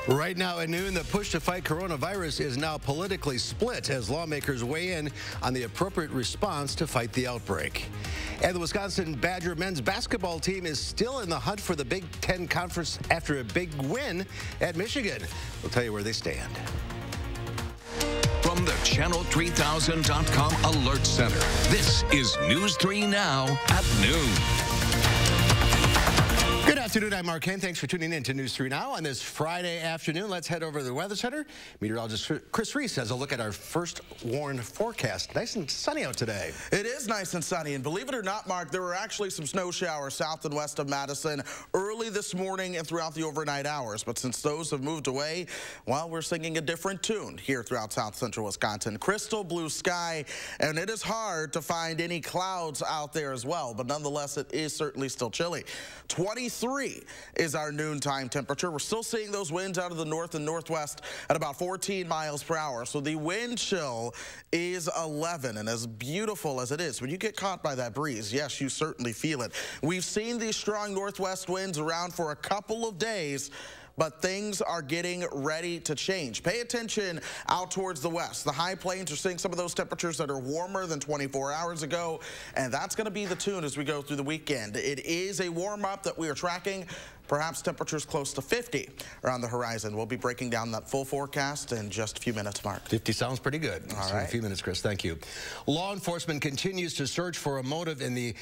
Right now at noon, the push to fight coronavirus is now politically split as lawmakers weigh in on the appropriate response to fight the outbreak. And the Wisconsin Badger men's basketball team is still in the hunt for the Big Ten Conference after a big win at Michigan. We'll tell you where they stand. From the Channel3000.com Alert Center, this is News 3 Now at noon. Good afternoon, I'm Mark Kane. Thanks for tuning in to News 3 Now on this Friday afternoon. Let's head over to the Weather Center. Meteorologist Chris Reese has a look at our first warned forecast. Nice and sunny out today. It is nice and sunny, and believe it or not, Mark, there were actually some snow showers south and west of Madison early this morning and throughout the overnight hours. But since those have moved away, well, we're singing a different tune here throughout south central Wisconsin. Crystal blue sky, and it is hard to find any clouds out there as well. But nonetheless, it is certainly still chilly. 23 is our noontime temperature. We're still seeing those winds out of the north and northwest at about 14 miles per hour. So the wind chill is 11, and as beautiful as it is, when you get caught by that breeze, yes, you certainly feel it. We've seen these strong northwest winds around for a couple of days, but things are getting ready to change. Pay attention out towards the west. The high plains are seeing some of those temperatures that are warmer than 24 hours ago, and that's going to be the tune as we go through the weekend. It is a warm-up that we are tracking. Perhaps temperatures close to 50 are on the horizon. We'll be breaking down that full forecast in just a few minutes, Mark. 50 sounds pretty good. All In right. a few minutes, Chris. Thank you. Law enforcement continues to search for a motive in the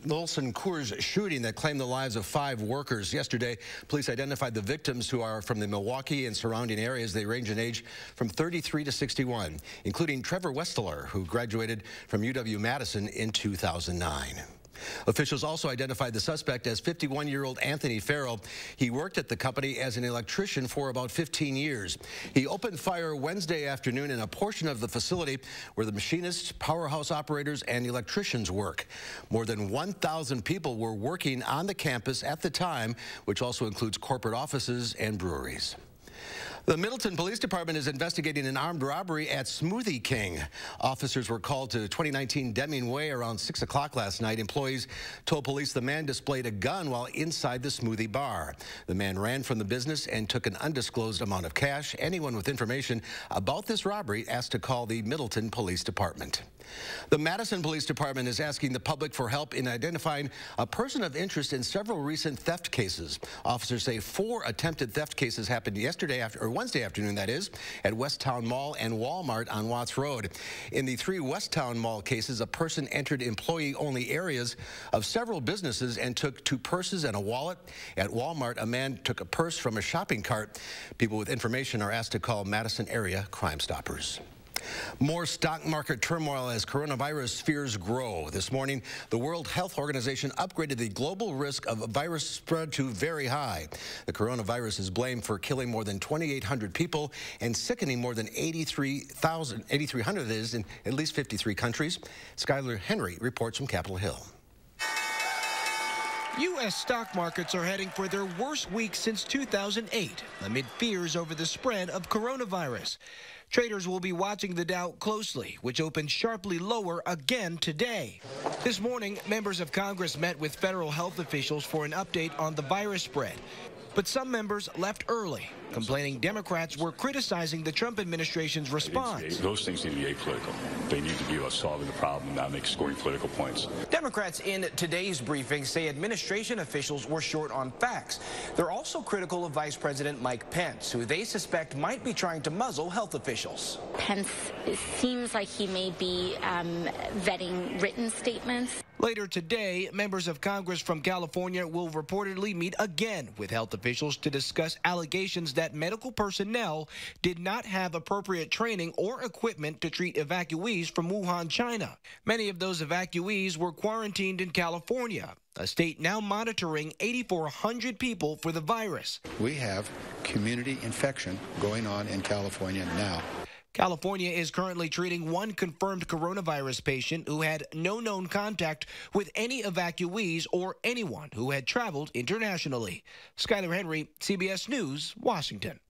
Molson Coors shooting that claimed the lives of 5 workers. Yesterday, police identified the victims, who are from the Milwaukee and surrounding areas. They range in age from 33 to 61, including Trevor Westeler, who graduated from UW-Madison in 2009. Officials also identified the suspect as 51-year-old Anthony Farrell. He worked at the company as an electrician for about 15 years. He opened fire Wednesday afternoon in a portion of the facility where the machinists, powerhouse operators, and electricians work. More than 1,000 people were working on the campus at the time, which also includes corporate offices and breweries. The Middleton Police Department is investigating an armed robbery at Smoothie King. Officers were called to 2019 Deming Way around 6 o'clock last night. Employees told police the man displayed a gun while inside the smoothie bar. The man ran from the business and took an undisclosed amount of cash. Anyone with information about this robbery asked to call the Middleton Police Department. The Madison Police Department is asking the public for help in identifying a person of interest in several recent theft cases. Officers say 4 attempted theft cases happened Wednesday afternoon, that is, at Westtown Mall and Walmart on Watts Road. In the 3 Westtown Mall cases, a person entered employee-only areas of several businesses and took 2 purses and a wallet. At Walmart, a man took a purse from a shopping cart. People with information are asked to call Madison area Crime Stoppers. More stock market turmoil as coronavirus fears grow. This morning, the World Health Organization upgraded the global risk of virus spread to very high. The coronavirus is blamed for killing more than 2,800 people and sickening more than 8,300 in at least 53 countries. Skylar Henry reports from Capitol Hill. U.S. stock markets are heading for their worst week since 2008 amid fears over the spread of coronavirus. Traders will be watching the Dow closely, which opened sharply lower again today. This morning, members of Congress met with federal health officials for an update on the virus spread. But some members left early, complaining Democrats were criticizing the Trump administration's response. Those things need to be apolitical. They need to be about solving the problem, not scoring political points. Democrats in today's briefing say administration officials were short on facts. They're also critical of Vice President Mike Pence, who they suspect might be trying to muzzle health officials. Pence, it seems like he may be vetting written statements. Later today, members of Congress from California will reportedly meet again with health officials to discuss allegations that medical personnel did not have appropriate training or equipment to treat evacuees from Wuhan, China. Many of those evacuees were quarantined in California, a state now monitoring 8,400 people for the virus. We have community infection going on in California now. California is currently treating 1 confirmed coronavirus patient who had no known contact with any evacuees or anyone who had traveled internationally. Skylar Henry, CBS News, Washington.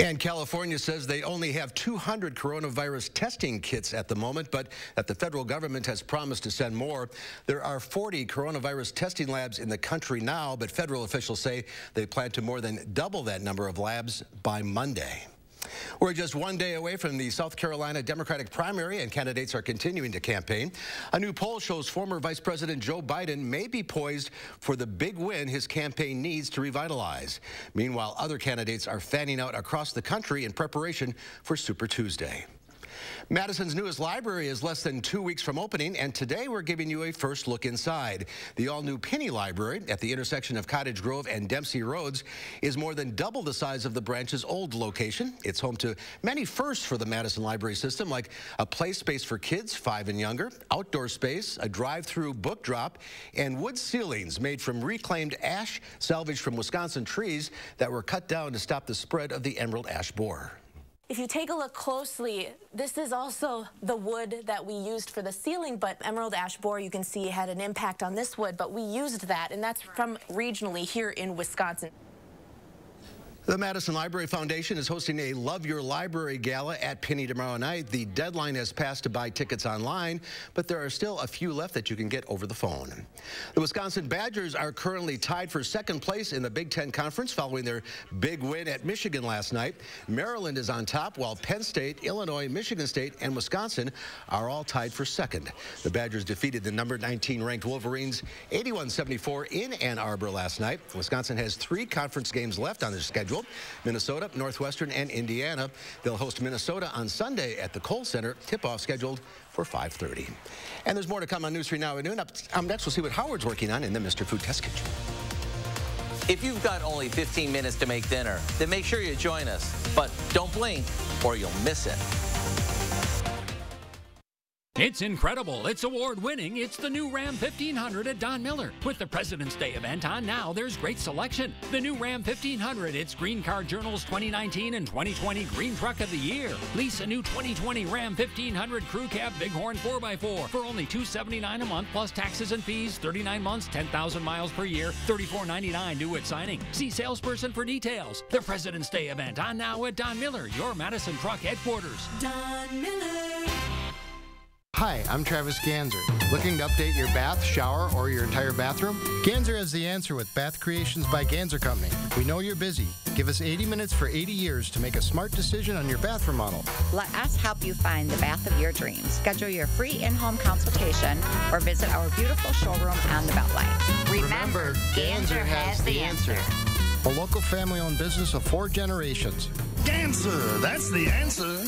And California says they only have 200 coronavirus testing kits at the moment, but that the federal government has promised to send more. There are 40 coronavirus testing labs in the country now, but federal officials say they plan to more than double that number of labs by Monday. We're just one day away from the South Carolina Democratic primary, and candidates are continuing to campaign. A new poll shows former Vice President Joe Biden may be poised for the big win his campaign needs to revitalize. Meanwhile, other candidates are fanning out across the country in preparation for Super Tuesday. Madison's newest library is less than 2 weeks from opening, and today we're giving you a first look inside. The all-new Pinney Library at the intersection of Cottage Grove and Dempsey Roads is more than double the size of the branch's old location. It's home to many firsts for the Madison Library System, like a play space for kids 5 and younger, outdoor space, a drive-through book drop, and wood ceilings made from reclaimed ash salvaged from Wisconsin trees that were cut down to stop the spread of the emerald ash borer. If you take a look closely, this is also the wood that we used for the ceiling, but emerald ash borer, you can see, had an impact on this wood, but we used that, and that's from regionally here in Wisconsin. The Madison Library Foundation is hosting a Love Your Library Gala at Pinney tomorrow night. The deadline has passed to buy tickets online, but there are still a few left that you can get over the phone. The Wisconsin Badgers are currently tied for second place in the Big Ten Conference following their big win at Michigan last night. Maryland is on top, while Penn State, Illinois, Michigan State, and Wisconsin are all tied for second. The Badgers defeated the number 19 ranked Wolverines 81-74 in Ann Arbor last night. Wisconsin has 3 conference games left on their schedule: Minnesota, Northwestern, and Indiana. They'll host Minnesota on Sunday at the Kohl Center. Tip-off scheduled for 5:30. And there's more to come on News 3 Now at noon. Up next, we'll see what Howard's working on in the Mr. Food Test Kitchen. If you've got only 15 minutes to make dinner, then make sure you join us. But don't blink or you'll miss it. It's incredible. It's award-winning. It's the new Ram 1500 at Don Miller. With the President's Day event on now, there's great selection. The new Ram 1500, it's Green Car Journal's 2019 and 2020 Green Truck of the Year. Lease a new 2020 Ram 1500 Crew Cab Bighorn 4x4 for only $279 a month plus taxes and fees, 39 months, 10,000 miles per year, $34.99 due at signing. See salesperson for details. The President's Day event on now at Don Miller, your Madison Truck headquarters. Don Miller. Hi, I'm Travis Ganser. Looking to update your bath, shower, or your entire bathroom? Ganser has the answer with Bath Creations by Ganser Company. We know you're busy. Give us 80 minutes for 80 years to make a smart decision on your bath remodel. Let us help you find the bath of your dreams. Schedule your free in-home consultation or visit our beautiful showroom on the Beltline. Remember, Ganser has the answer. A local family-owned business of 4 generations. Ganser, that's the answer.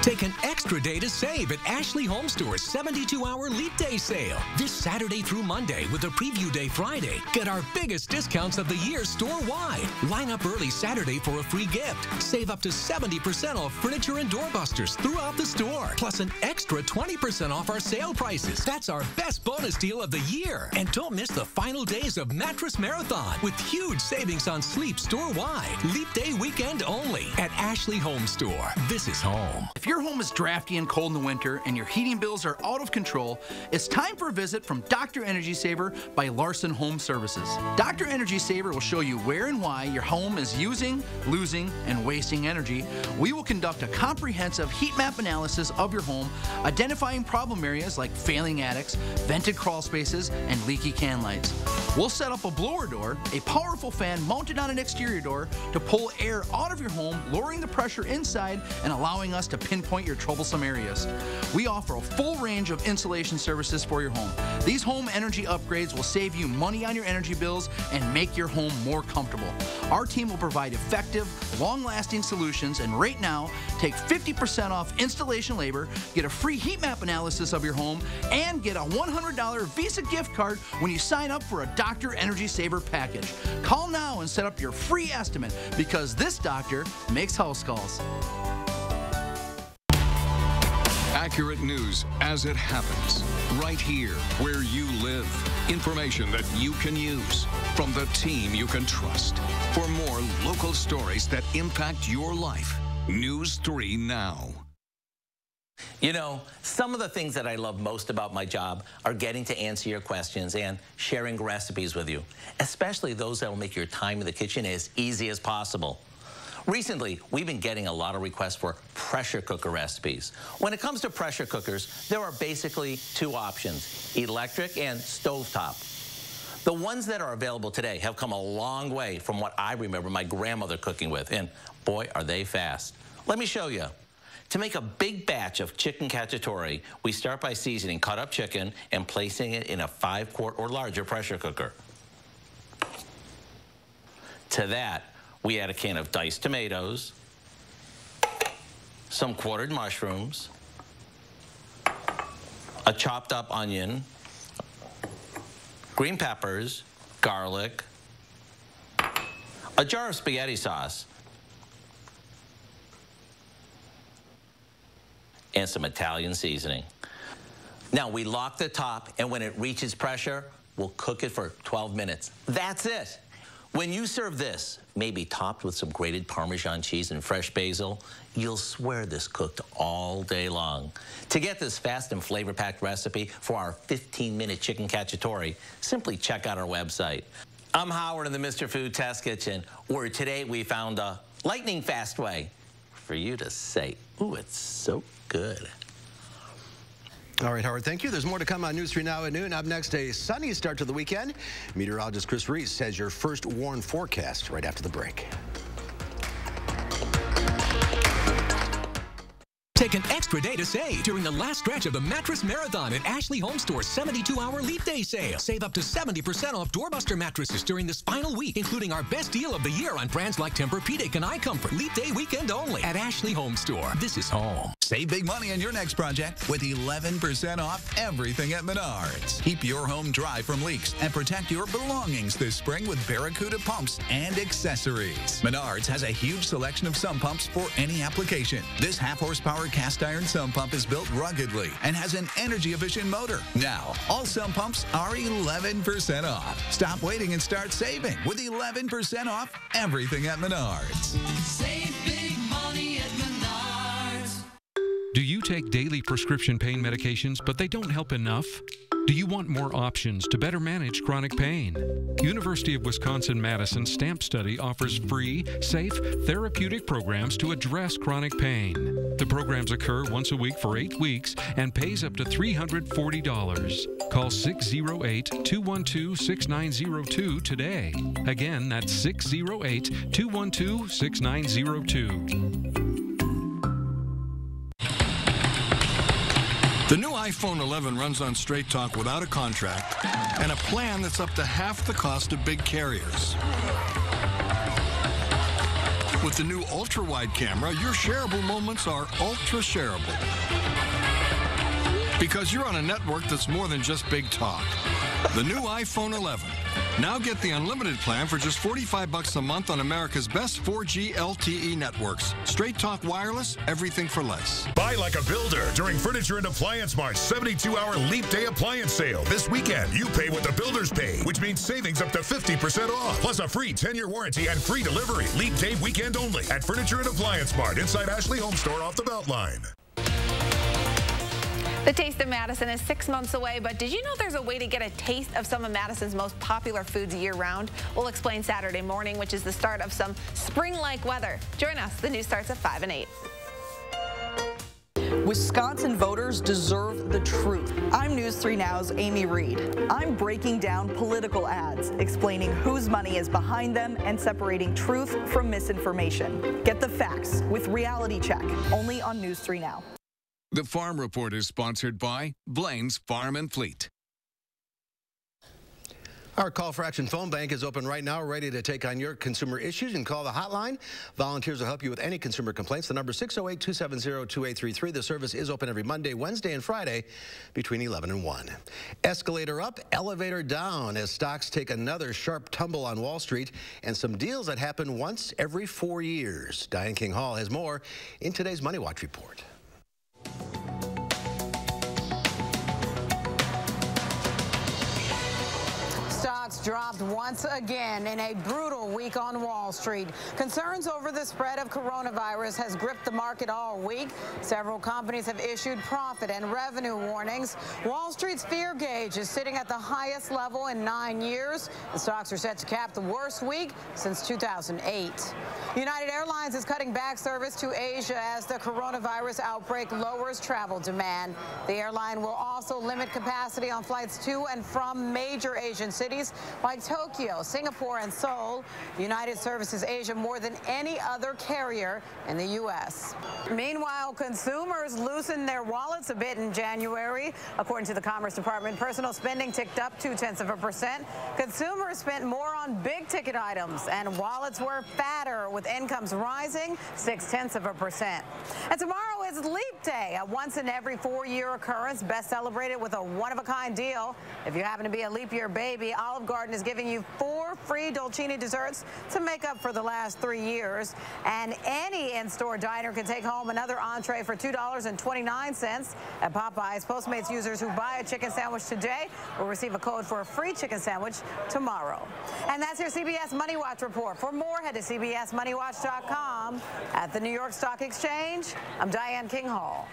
Take an extra day to save at Ashley Home Store's 72-hour Leap Day sale. This Saturday through Monday with a Preview Day Friday. Get our biggest discounts of the year store-wide. Line up early Saturday for a free gift. Save up to 70% off furniture and doorbusters throughout the store. Plus an extra 20% off our sale prices. That's our best bonus deal of the year. And don't miss the final days of Mattress Marathon with huge savings on sleep store-wide. Leap Day weekend only at Ashley Home Store. This is home. If your home is drafty and cold in the winter and your heating bills are out of control, it's time for a visit from Dr. Energy Saver by Larson Home Services. Dr. Energy Saver will show you where and why your home is using, losing, and wasting energy. We will conduct a comprehensive heat map analysis of your home, identifying problem areas like failing attics, vented crawl spaces, and leaky can lights. We'll set up a blower door, a powerful fan mounted on an exterior door to pull air out of your home, lowering the pressure inside and allowing us to pinpoint your troublesome areas. We offer a full range of insulation services for your home. These home energy upgrades will save you money on your energy bills and make your home more comfortable. Our team will provide effective, long-lasting solutions, and right now, take 50% off installation labor, get a free heat map analysis of your home, and get a $100 Visa gift card when you sign up for a Dr. Energy Saver package. Call now and set up your free estimate because this doctor makes house calls. Accurate news as it happens, right here where you live. Information that you can use from the team you can trust. For more local stories that impact your life, News 3 Now. You know, some of the things that I love most about my job are getting to answer your questions and sharing recipes with you, especially those that will make your time in the kitchen as easy as possible. Recently, we've been getting a lot of requests for pressure cooker recipes. When it comes to pressure cookers, there are basically two options, electric and stovetop. The ones that are available today have come a long way from what I remember my grandmother cooking with, and boy, are they fast. Let me show you. To make a big batch of chicken cacciatore, we start by seasoning cut up chicken and placing it in a 5-quart or larger pressure cooker. To that, we add a can of diced tomatoes, some quartered mushrooms, a chopped up onion, green peppers, garlic, a jar of spaghetti sauce, and some Italian seasoning. Now we lock the top, and when it reaches pressure, we'll cook it for 12 minutes. That's it. When you serve this, maybe topped with some grated Parmesan cheese and fresh basil, you'll swear this cooked all day long. To get this fast and flavor-packed recipe for our 15-minute chicken cacciatore, simply check out our website. I'm Howard in the Mr. Food Test Kitchen, where today we found a lightning-fast way for you to say, ooh, it's so good. All right, Howard, thank you. There's more to come on News 3 Now at noon. Up next, a sunny start to the weekend. Meteorologist Chris Reese has your first warm forecast right after the break. Take an extra day to save during the last stretch of the Mattress Marathon at Ashley Home Store's 72-hour Leap Day sale. Save up to 70% off doorbuster mattresses during this final week, including our best deal of the year on brands like Tempur-Pedic and iComfort. Leap Day weekend only at Ashley Home Store. This is home. Save big money on your next project with 11% off everything at Menards. Keep your home dry from leaks and protect your belongings this spring with Barracuda pumps and accessories. Menards has a huge selection of sump pumps for any application. This half-horsepower cast iron sump pump is built ruggedly and has an energy-efficient motor. Now, all sump pumps are 11% off. Stop waiting and start saving with 11% off everything at Menards. Save big money at Menards. Do you take daily prescription pain medications, but they don't help enough? Do you want more options to better manage chronic pain? University of Wisconsin-Madison STAMP Study offers free, safe, therapeutic programs to address chronic pain. The programs occur once a week for 8 weeks and pays up to $340. Call 608-212-6902 today. Again, that's 608-212-6902. The new iPhone 11 runs on Straight Talk without a contract and a plan that's up to half the cost of big carriers. With the new ultra-wide camera, your shareable moments are ultra-shareable. Because you're on a network that's more than just big talk. The new iPhone 11. Now get the unlimited plan for just $45 a month on America's best 4G LTE networks. Straight Talk Wireless, everything for less. Buy like a builder during Furniture and Appliance Mart's 72-hour Leap Day appliance sale. This weekend, you pay what the builders pay, which means savings up to 50% off, plus a free 10-year warranty and free delivery. Leap Day weekend only at Furniture and Appliance Mart inside Ashley Home Store off the Beltline. The Taste of Madison is 6 months away, but did you know there's a way to get a taste of some of Madison's most popular foods year-round? We'll explain Saturday morning, which is the start of some spring-like weather. Join us. The news starts at 5 and 8. Wisconsin voters deserve the truth. I'm News 3 Now's Amy Reed. I'm breaking down political ads, explaining whose money is behind them and separating truth from misinformation. Get the facts with Reality Check, only on News 3 Now. The Farm Report is sponsored by Blaine's Farm and Fleet. Our Call for Action phone bank is open right now, ready to take on your consumer issues. You can call the hotline. Volunteers will help you with any consumer complaints. The number is 608-270-2833. The service is open every Monday, Wednesday, and Friday between 11 and 1. Escalator up, elevator down as stocks take another sharp tumble on Wall Street and some deals that happen once every 4 years. Diane King Hall has more in today's Money Watch report. Stocks dropped once again in a brutal week on Wall Street. Concerns over the spread of coronavirus has gripped the market all week. Several companies have issued profit and revenue warnings. Wall Street's fear gauge is sitting at the highest level in 9 years. The stocks are set to cap the worst week since 2008. United Airlines is cutting back service to Asia as the coronavirus outbreak lowers travel demand. The airline will also limit capacity on flights to and from major Asian cities like Tokyo, Singapore, and Seoul. United services Asia more than any other carrier in the U.S. Meanwhile, consumers loosened their wallets a bit in January. According to the Commerce Department, personal spending ticked up 0.2%. Consumers spent more on big-ticket items, and wallets were fatter, with incomes rising 0.6%. And tomorrow is Leap Day, a once-in-every-4-year occurrence, best celebrated with a one-of-a-kind deal. If you happen to be a leap year baby, Olive Garden is giving you 4 free Dolcini desserts to make up for the last 3 years. And any in-store diner can take home another entree for $2.29 at Popeyes. Postmates users who buy a chicken sandwich today will receive a code for a free chicken sandwich tomorrow. And that's your CBS Money Watch report. For more, head to CBSMoneyWatch.com. At the New York Stock Exchange, I'm Diane King Hall.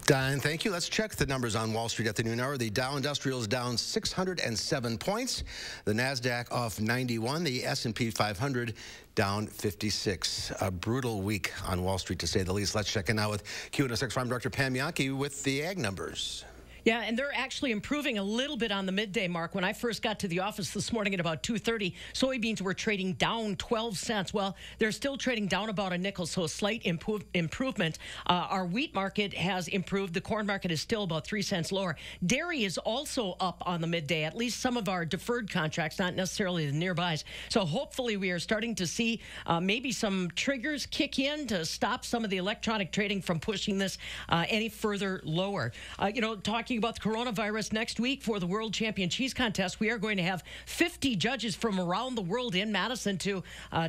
Diane, thank you. Let's check the numbers on Wall Street at the noon hour. The Dow Industrial is down 607 points. The NASDAQ off 91. The S&P 500 down 56. A brutal week on Wall Street, to say the least. Let's check in now with QNSX Farm Director Pam Jahnke with the ag numbers. Yeah, and they're actually improving a little bit on the midday mark. When I first got to the office this morning at about 2:30, soybeans were trading down 12 cents. Well, they're still trading down about a nickel, so a slight improvement. Our wheat market has improved. The corn market is still about 3 cents lower. Dairy is also up on the midday, at least some of our deferred contracts, not necessarily the nearbys. So hopefully we are starting to see maybe some triggers kick in to stop some of the electronic trading from pushing this any further lower. Talking about the coronavirus, next week for the World Champion Cheese Contest, we are going to have 50 judges from around the world in Madison to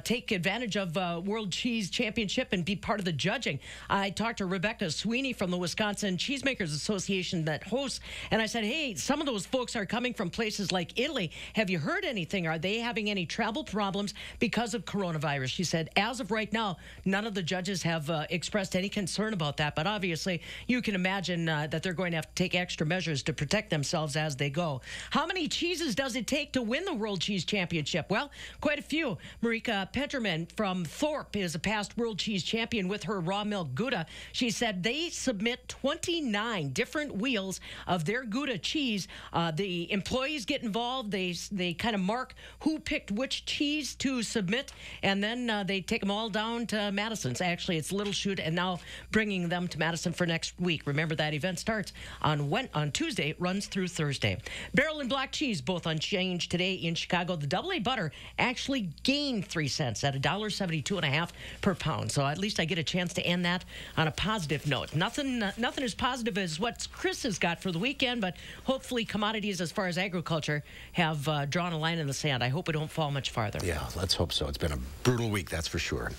take advantage of World Cheese Championship and be part of the judging. I talked to Rebecca Sweeney from the Wisconsin Cheesemakers Association that hosts, and I said, hey, some of those folks are coming from places like Italy. Have you heard anything? Are they having any travel problems because of coronavirus? She said, as of right now, none of the judges have expressed any concern about that, but obviously you can imagine that they're going to have to take extra measures to protect themselves as they go. How many cheeses does it take to win the World Cheese Championship? Well, quite a few. Marika Penterman from Thorpe is a past World Cheese Champion with her raw milk Gouda. She said they submit 29 different wheels of their Gouda cheese. The employees get involved. They kind of mark who picked which cheese to submit, and then they take them all down to Madison's. Actually, it's Little Chute, and now bringing them to Madison for next week. Remember, that event starts on Tuesday, it runs through Thursday. Barrel and block cheese both unchanged today in Chicago. The AA butter actually gained 3 cents at $1.72.5 per pound. So at least I get a chance to end that on a positive note. Nothing as positive as what Chris has got for the weekend, but hopefully commodities as far as agriculture have drawn a line in the sand. I hope it don't fall much farther. Yeah, let's hope so. It's been a brutal week, that's for sure.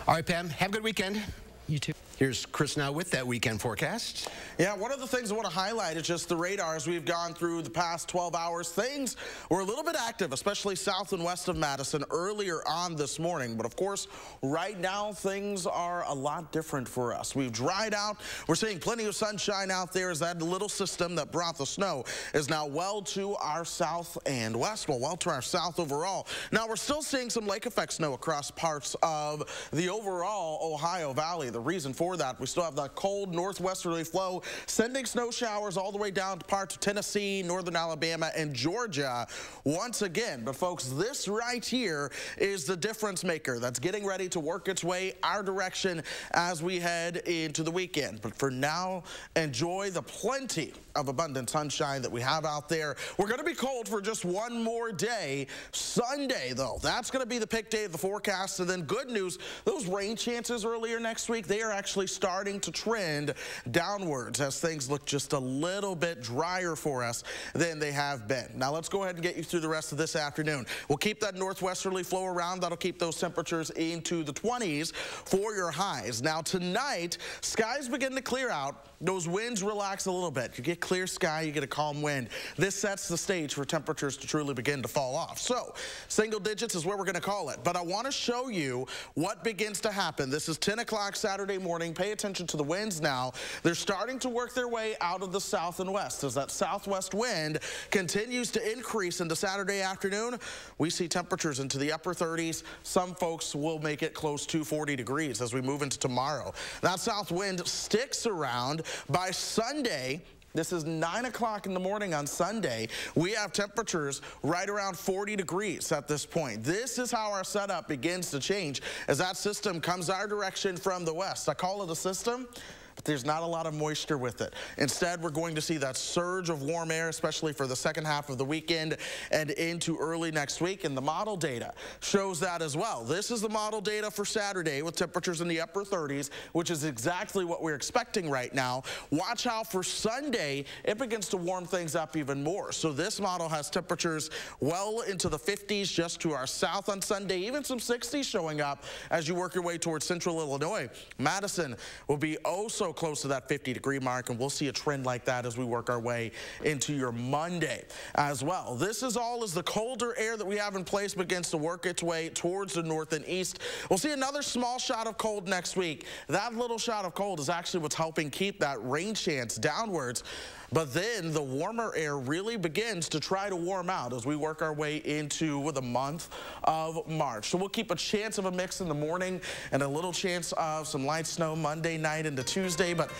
All right, Pam, have a good weekend. You too. Here's Chris now with that weekend forecast. Yeah, one of the things I want to highlight is just the radars we've gone through the past 12 hours. Things were a little bit active, especially south and west of Madison earlier on this morning. But of course, right now, things are a lot different for us. We've dried out. We're seeing plenty of sunshine out there as that little system that brought the snow is now well to our south and west, well to our south overall. Now, we're still seeing some lake effect snow across parts of the overall Ohio Valley. The reason for that, we still have that cold northwesterly flow sending snow showers all the way down to parts of Tennessee, northern Alabama, and Georgia once again. But folks, this right here is the difference maker that's getting ready to work its way our direction as we head into the weekend. But for now, enjoy the plenty of abundant sunshine that we have out there. We're going to be cold for just one more day. Sunday, though, that's going to be the pick day of the forecast. And then good news, those rain chances earlier next week, they are actually starting to trend downwards as things look just a little bit drier for us than they have been. Now let's go ahead and get you through the rest of this afternoon. We'll keep that northwesterly flow around. That'll keep those temperatures into the 20s for your highs. Now tonight, skies begin to clear out. Those winds relax a little bit. You get clear sky, you get a calm wind. This sets the stage for temperatures to truly begin to fall off. So single digits is where we're going to call it. But I want to show you what begins to happen. This is 10 o'clock Saturday morning. Pay attention to the winds now. They're starting to work their way out of the south and west. As that southwest wind continues to increase into Saturday afternoon, we see temperatures into the upper 30s. Some folks will make it close to 40 degrees as we move into tomorrow. That south wind sticks around by Sunday. This is 9 o'clock in the morning on Sunday. We have temperatures right around 40 degrees at this point. This is how our setup begins to change as that system comes our direction from the west. I call it a system, but there's not a lot of moisture with it. Instead, we're going to see that surge of warm air, especially for the second half of the weekend and into early next week. And the model data shows that as well. This is the model data for Saturday with temperatures in the upper 30s, which is exactly what we're expecting right now. Watch how for Sunday, it begins to warm things up even more. So this model has temperatures well into the 50s just to our south on Sunday, even some 60s showing up as you work your way towards central Illinois. Madison will be so close to that 50-degree mark, and we'll see a trend like that as we work our way into your Monday as well. This is all as the colder air that we have in place begins to work its way towards the north and east. We'll see another small shot of cold next week. That little shot of cold is actually what's helping keep that rain chance downwards. But then the warmer air really begins to try to warm out as we work our way into the month of March. So we'll keep a chance of a mix in the morning and a little chance of some light snow Monday night into Tuesday. But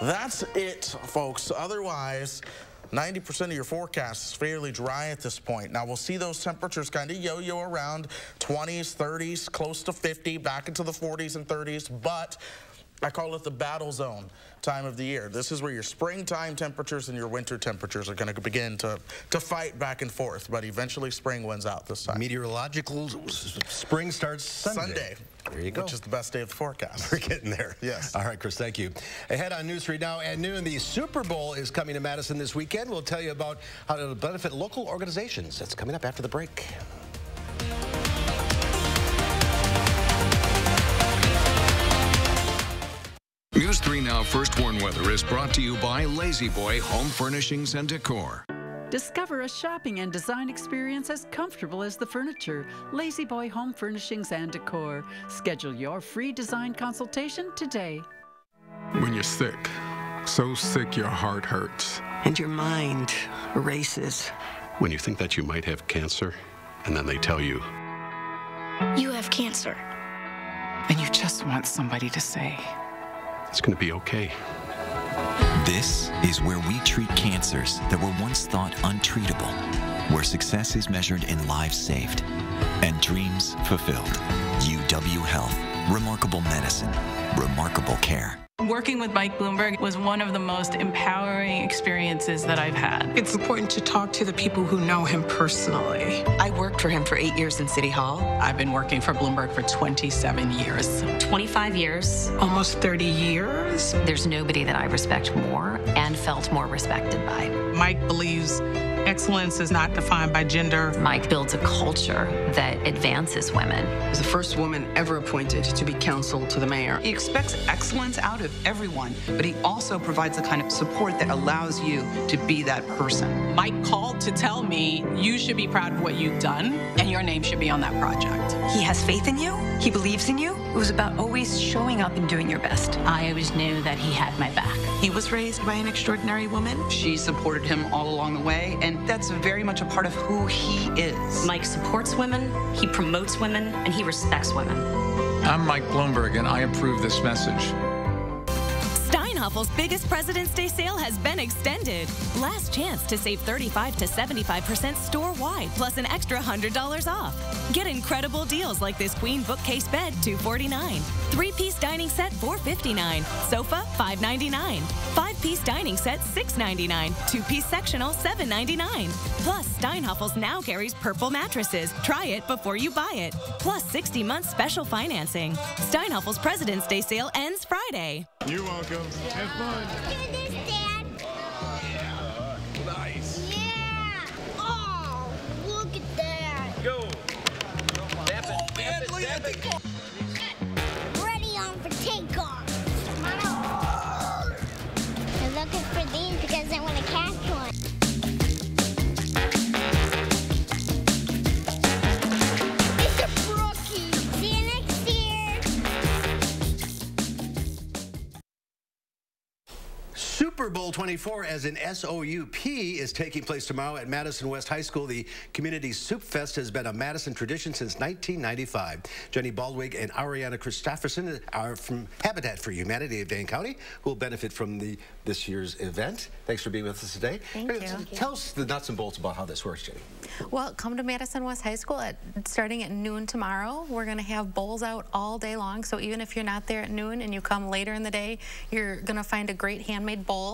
that's it, folks. Otherwise, 90% of your forecast is fairly dry at this point. Now, we'll see those temperatures kind of yo-yo around 20s, 30s, close to 50, back into the 40s and 30s. But I call it the battle zone time of the year. This is where your springtime temperatures and your winter temperatures are going to begin to fight back and forth, but eventually spring wins out this time. Meteorological spring starts Sunday. There you go. Which is the best day of the forecast. We're getting there. Yes. All right, Chris, thank you. Ahead on News 3 now at noon, the Super Bowl is coming to Madison this weekend. We'll tell you about how to benefit local organizations. That's coming up after the break. News 3 Now First Warn Weather is brought to you by Lazy Boy Home Furnishings and Decor. Discover a shopping and design experience as comfortable as the furniture. Lazy Boy Home Furnishings and Decor. Schedule your free design consultation today. When you're sick, so sick your heart hurts. And your mind races. When you think that you might have cancer, and then they tell you, you have cancer. And you just want somebody to say, it's going to be okay. This is where we treat cancers that were once thought untreatable, where success is measured in lives saved and dreams fulfilled. UW Health. Remarkable medicine. Remarkable care. Working with Mike Bloomberg was one of the most empowering experiences that I've had. It's important to talk to the people who know him personally. I worked for him for 8 years in City Hall. I've been working for Bloomberg for 27 years. 25 years. Almost 30 years. There's nobody that I respect more and felt more respected by. Mike believes excellence is not defined by gender. Mike builds a culture that advances women. As the first woman ever appointed to be counsel to the mayor. He expects excellence out of everyone, but he also provides the kind of support that allows you to be that person. Mike called to tell me, you should be proud of what you've done, and your name should be on that project. He has faith in you. He believes in you. It was about always showing up and doing your best. I always knew that he had my back. He was raised by an extraordinary woman. She supported him all along the way, and that's very much a part of who he is. Mike supports women, he promotes women, and he respects women. I'm Mike Bloomberg, and I approve this message. Steinhaffel's biggest President's Day sale has been extended. Last chance to save 35 to 75% store-wide, plus an extra $100 off. Get incredible deals like this queen bookcase bed, $249. 3-piece dining set, $459. Sofa, $599. 5-piece dining set, $699. 2-piece sectional, $799. Plus, Steinhaffel's now carries purple mattresses. Try it before you buy it. Plus 60 months special financing. Steinhaffel's President's Day sale ends Friday. You're welcome. Have fun. Look at this, Dad. Nice. Yeah. Oh, look at that. Go. Tap it. Tap it. Tap it. Ready on for takeoff. Come on. I'm looking for these because I want to catch Super Bowl 24, as in SOUP, is taking place tomorrow at Madison West High School. The Community Soup Fest has been a Madison tradition since 1995. Jenny Baldwig and Ariana Christopherson are from Habitat for Humanity of Dane County, who will benefit from this year's event. Thanks for being with us today. Thank you. Tell us the nuts and bolts about how this works, Jenny. Well, come to Madison West High School starting at noon tomorrow. We're going to have bowls out all day long, so even if you're not there at noon and you come later in the day, you're going to find a great handmade bowl.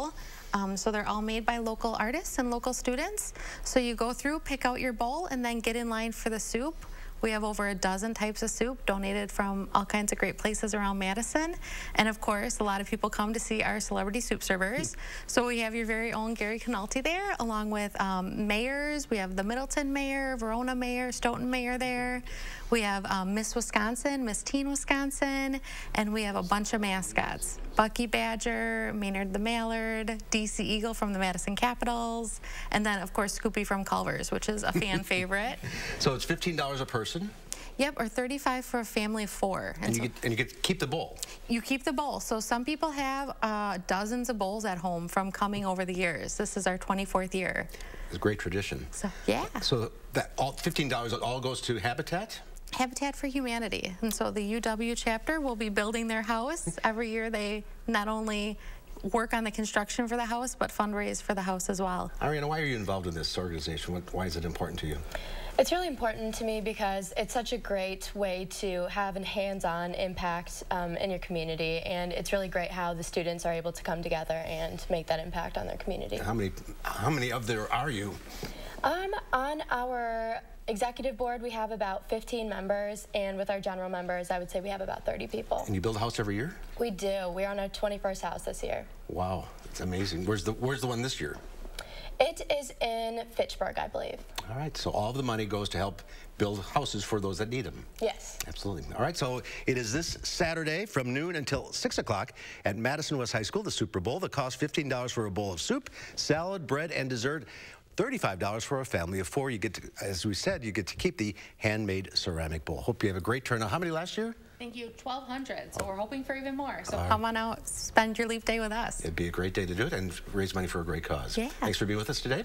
So they're all made by local artists and local students. So you go through, pick out your bowl, and then get in line for the soup. We have over a dozen types of soup donated from all kinds of great places around Madison. And of course, a lot of people come to see our celebrity soup servers. So we have your very own Gary Canalti there, along with mayors. We have the Middleton mayor, Verona mayor, Stoughton mayor there. We have Miss Wisconsin, Miss Teen Wisconsin, and we have a bunch of mascots. Bucky Badger, Maynard the Mallard, DC Eagle from the Madison Capitals, and then of course Scoopy from Culver's, which is a fan favorite. So it's $15 a person? Yep, or $35 for a family of 4. And you get to keep the bowl. You keep the bowl. So some people have dozens of bowls at home from coming over the years. This is our 24th year. It's a great tradition. So, yeah. So that all $15 all goes to Habitat? Habitat for Humanity. And so the UW chapter will be building their house. Every year they not only work on the construction for the house, but fundraise for the house as well. Ariana, why are you involved in this organization? Why is it important to you? It's really important to me because it's such a great way to have a hands-on impact in your community, and it's really great how the students are able to come together and make that impact on their community. How many of there are you? On our executive board, we have about 15 members, and with our general members, I would say we have about 30 people. And you build a house every year? We do. We're on our 21st house this year. Wow, it's amazing. Where's the one this year? It is in Fitchburg, I believe. All right, so all of the money goes to help build houses for those that need them. Yes. Absolutely. All right, so it is this Saturday from noon until 6 o'clock at Madison West High School, the Super Bowl. The cost $15 for a bowl of soup, salad, bread, and dessert. $35 for a family of 4. You get to, as we said, you get to keep the handmade ceramic bowl. Hope you have a great turnout. How many last year? Thank you, 1,200. So we're hoping for even more. So come on out, spend your leap day with us. It'd be a great day to do it and raise money for a great cause. Yeah. Thanks for being with us today.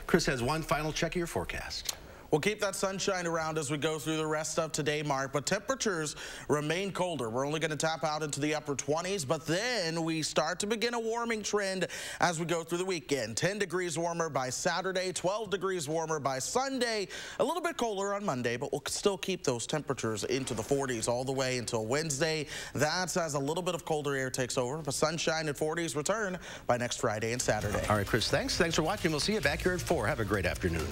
Chris has one final check of your forecast. We'll keep that sunshine around as we go through the rest of today, Mark, but temperatures remain colder. We're only going to tap out into the upper 20s, but then we start to begin a warming trend as we go through the weekend. 10 degrees warmer by Saturday, 12 degrees warmer by Sunday, a little bit colder on Monday, but we'll still keep those temperatures into the 40s all the way until Wednesday. That's as a little bit of colder air takes over, but sunshine and 40s return by next Friday and Saturday. All right, Chris, thanks. Thanks for watching. We'll see you back here at 4. Have a great afternoon.